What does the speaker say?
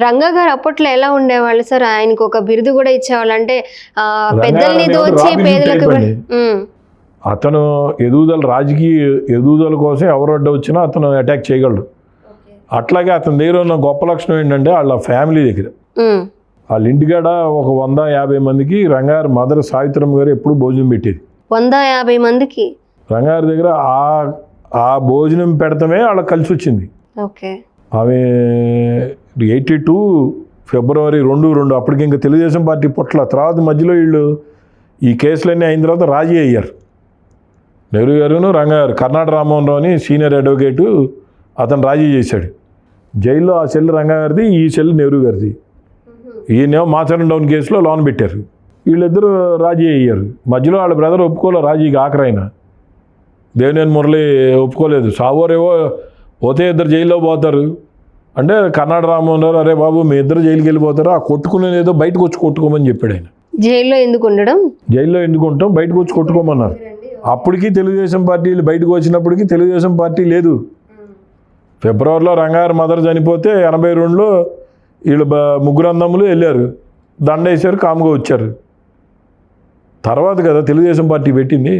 రంగా గారు అప్పట్లో ఎలా ఉండేవాళ్ళు సార్? ఆయనకు ఒక బిరుదు కూడా ఇచ్చేవాళ్ళు. అంటే పెద్దల్ని దోచి పేదలకు అతను ఎదుగుదల రాజకీయ ఎదుగుదల కోసం ఎవరు అడ్డు వచ్చినా అతను అటాక్ చేయగలడు. అట్లాగే అతని దగ్గర ఉన్న గొప్ప లక్షణం ఏంటంటే వాళ్ళ ఫ్యామిలీ దగ్గర వాళ్ళ ఇంటికాడ ఒక 150 మందికి రంగారు మదర్ సావిత్రమ్మ గారు ఎప్పుడు భోజనం పెట్టేది. 150 మందికి రంగారి దగ్గర ఆ భోజనం పెడతామే వాళ్ళకి కలిసి వచ్చింది. ఓకే. ఆమె 82 ఫిబ్రవరి 2 అప్పటికి ఇంకా తెలుగుదేశం పార్టీ పుట్ల. తర్వాత మధ్యలో వీళ్ళు ఈ కేసులన్నీ అయిన తర్వాత రాజీ అయ్యారు. నెహ్రూ గారును రంగా గారు. కర్ణాటక రామ్మోహన్ రావు అని సీనియర్ అడ్వకేటు అతను రాజీ చేశాడు. జైల్లో ఆ సెల్ రంగా గారిది, ఈ సెల్ నెహ్రూ గారిది. ఈయనేమో మాచరం డౌన్ కేసులో లోన్ పెట్టారు. వీళ్ళిద్దరూ రాజీ అయ్యారు. మధ్యలో వాళ్ళ బ్రదర్ ఒప్పుకోలే రాజీకి. ఆఖరైనా దేవినేని మురళి ఒప్పుకోలేదు. సావోరేవో పోతే ఇద్దరు జైల్లో పోతారు అంటే కర్ణాటక రామ్మోహన్ రావు అరే బాబు మీ ఇద్దరు జైలుకి వెళ్ళిపోతారు, ఆ కొట్టుకునేదో బయటకు వచ్చి కొట్టుకోమని చెప్పాడు ఆయన. జైల్లో ఎందుకు ఉండడం, జైల్లో ఎందుకు ఉంటాం, బయటకు వచ్చి కొట్టుకోమన్నారు. అప్పటికి తెలుగుదేశం పార్టీలు బయటకు వచ్చినప్పటికీ తెలుగుదేశం పార్టీ లేదు. ఫిబ్రవరిలో రంగారు మదర్ చనిపోతే 82లో వీళ్ళు ముగ్గురు అన్నములు వెళ్ళారు, దండ వేసారు, కాముగా వచ్చారు. తర్వాత కదా తెలుగుదేశం పార్టీ పెట్టింది.